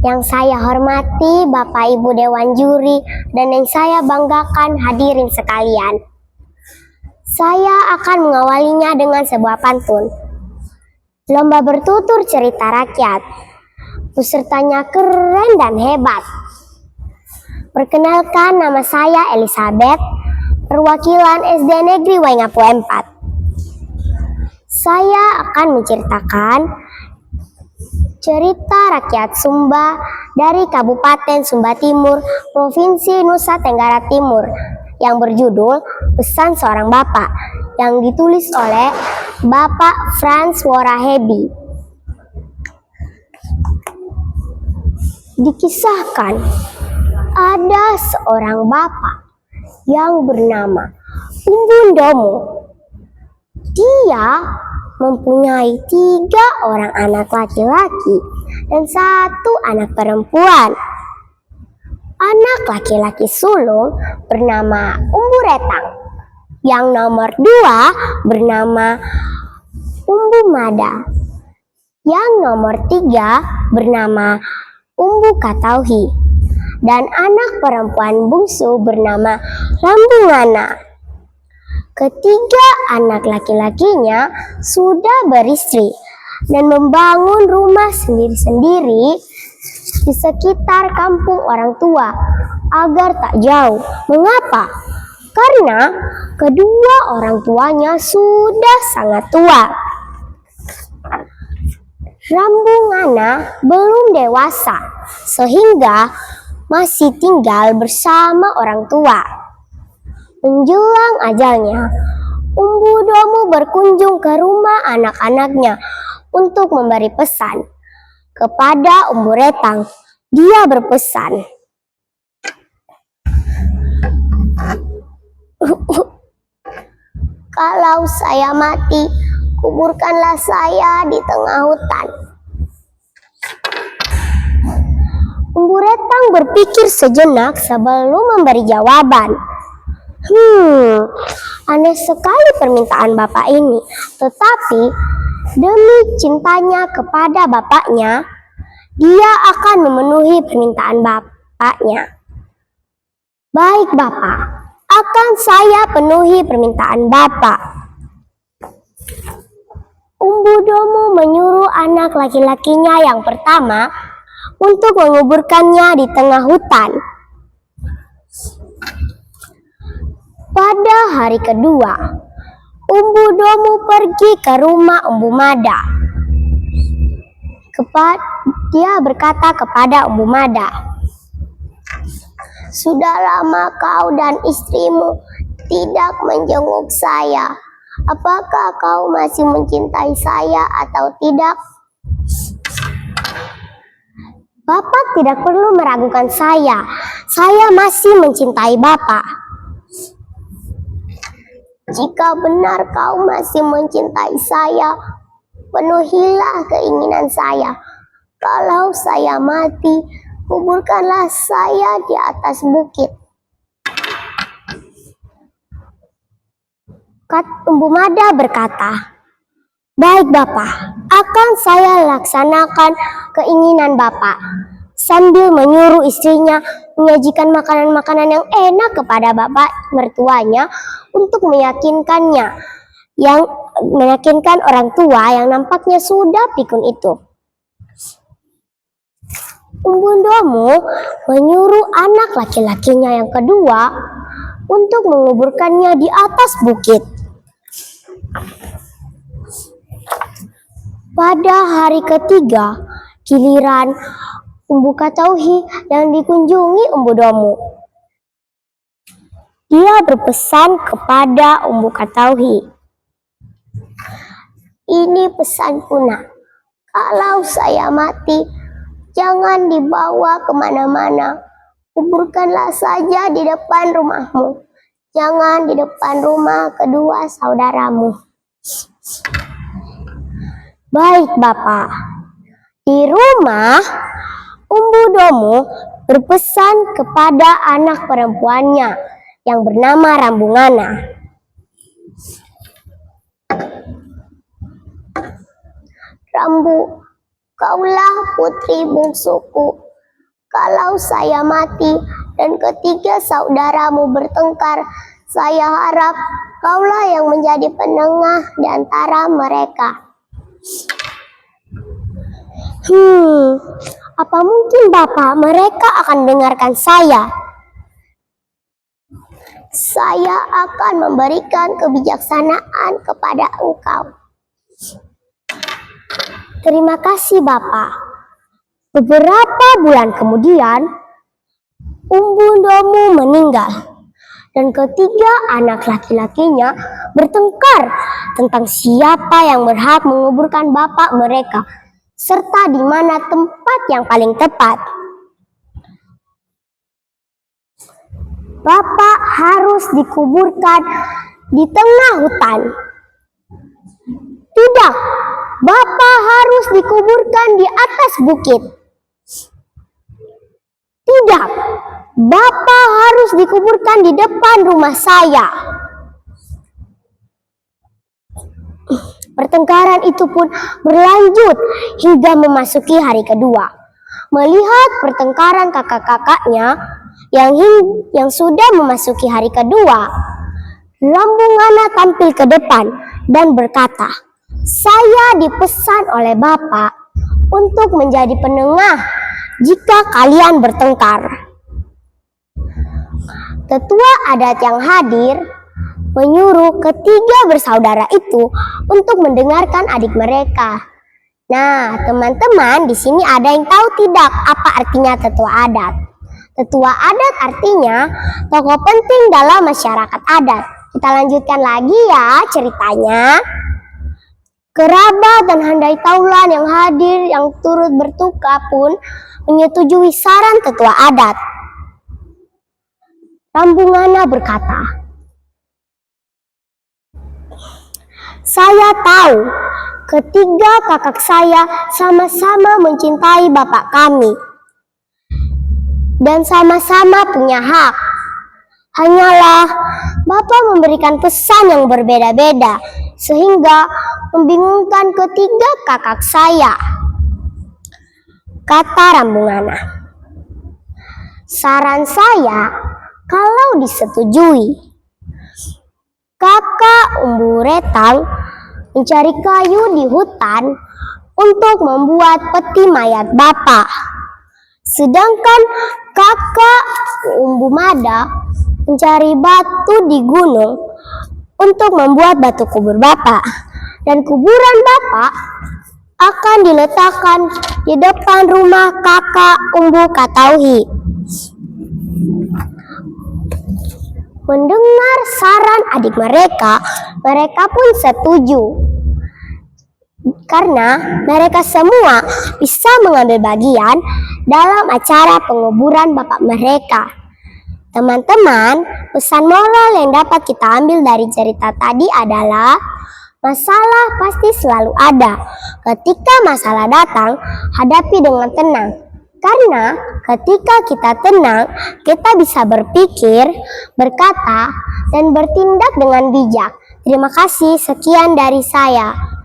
Yang saya hormati Bapak Ibu Dewan Juri dan yang saya banggakan hadirin sekalian. Saya akan mengawalinya dengan sebuah pantun. Lomba bertutur cerita rakyat. Pesertanya keren dan hebat. Perkenalkan, nama saya Elizabeth, perwakilan SD Negeri Waingapu 4. Saya akan menceritakan cerita rakyat Sumba dari Kabupaten Sumba Timur, Provinsi Nusa Tenggara Timur, yang berjudul Pesan Seorang Bapak, yang ditulis oleh Bapak Frans Worahebi. Dikisahkan, ada seorang bapak yang bernama Umbundomo. Dia mempunyai 3 orang anak laki-laki dan 1 anak perempuan. Anak laki-laki sulung bernama Umburetang. Yang nomor 2 bernama Umbumada. Yang nomor 3 bernama Umbukatauhi. Dan anak perempuan bungsu bernama Rambungana. Ketiga anak laki-lakinya sudah beristri dan membangun rumah sendiri-sendiri di sekitar kampung orang tua agar tak jauh. Mengapa? Karena kedua orang tuanya sudah sangat tua. Rambungana belum dewasa sehingga masih tinggal bersama orang tua. Menjelang ajalnya, Umbudomo berkunjung ke rumah anak-anaknya untuk memberi pesan. Kepada Umburetang, dia berpesan, "Kalau saya mati, kuburkanlah saya di tengah hutan." Umburetang berpikir sejenak sebelum memberi jawaban. Aneh sekali permintaan bapak ini, tetapi demi cintanya kepada bapaknya, dia akan memenuhi permintaan bapaknya. "Baik Bapak, akan saya penuhi permintaan Bapak." Umbudomo menyuruh anak laki-lakinya yang pertama untuk menguburkannya di tengah hutan. Pada hari kedua, Umbudomo pergi ke rumah Umbumada. Dia berkata kepada Umbumada, "Sudah lama kau dan istrimu tidak menjenguk saya. Apakah kau masih mencintai saya atau tidak?" "Bapak tidak perlu meragukan saya. Saya masih mencintai Bapak." "Jika benar kau masih mencintai saya, penuhilah keinginan saya. Kalau saya mati, kuburkanlah saya di atas bukit." Umbumada berkata, "Baik Bapak, akan saya laksanakan keinginan Bapak." Sambil menyuruh istrinya menyajikan makanan-makanan yang enak kepada bapak mertuanya untuk meyakinkan orang tua yang nampaknya sudah pikun itu. Umbundomo menyuruh anak laki-lakinya yang kedua untuk menguburkannya di atas bukit. Pada hari ketiga, giliran Umbukatauhi yang dikunjungi Umbudomo. Dia berpesan kepada Umbukatauhi, "Ini pesanku nak, kalau saya mati, jangan dibawa kemana-mana. Kuburkanlah saja di depan rumahmu. Jangan di depan rumah kedua saudaramu." "Baik Bapak." Di rumah, Umbudomo berpesan kepada anak perempuannya yang bernama Rambungana, "Rambu, kaulah putri bungsuku. kalau saya mati dan ketiga saudaramu bertengkar, saya harap kaulah yang menjadi penengah di antara mereka. Apa mungkin Bapak mereka akan dengarkan saya? Saya akan memberikan kebijaksanaan kepada engkau. Terima kasih Bapak. Beberapa bulan kemudian, Umbu Domu meninggal dan ketiga anak laki-lakinya bertengkar tentang siapa yang berhak menguburkan bapak mereka serta di mana tempat yang paling tepat. Bapak harus dikuburkan di tengah hutan. Tidak, Bapak harus dikuburkan di atas bukit. Tidak, Bapak harus dikuburkan di depan rumah saya. Pertengkaran itu pun berlanjut hingga memasuki hari kedua. Melihat pertengkaran kakak-kakaknya yang sudah memasuki hari kedua, Rambungana tampil ke depan dan berkata, "Saya dipesan oleh Bapak untuk menjadi penengah jika kalian bertengkar." Tetua adat yang hadir menyuruh ketiga bersaudara itu untuk mendengarkan adik mereka. Nah, teman-teman, di sini ada yang tahu tidak apa artinya tetua adat? Tetua adat artinya tokoh penting dalam masyarakat adat. Kita lanjutkan lagi ya ceritanya. Kerabat dan handai taulan yang hadir yang turut berduka pun menyetujui saran tetua adat. Rambungana berkata, "Saya tahu ketiga kakak saya sama-sama mencintai bapak kami dan sama-sama punya hak. Hanyalah Bapak memberikan pesan yang berbeda-beda sehingga membingungkan ketiga kakak saya," kata Rambungana. "Saran saya kalau disetujui, kakak Umbu Retang mencari kayu di hutan untuk membuat peti mayat Bapak. Sedangkan kakak Umbu Mada mencari batu di gunung untuk membuat batu kubur Bapak. Dan kuburan Bapak akan diletakkan di depan rumah kakak Umbu Katauhi." Mendengar saran adik mereka pun setuju. Karena mereka semua bisa mengambil bagian dalam acara penguburan bapak mereka. Teman-teman, pesan moral yang dapat kita ambil dari cerita tadi adalah masalah pasti selalu ada. Ketika masalah datang, hadapi dengan tenang. Karena ketika kita tenang, kita bisa berpikir, berkata, dan bertindak dengan bijak. Terima kasih, sekian dari saya.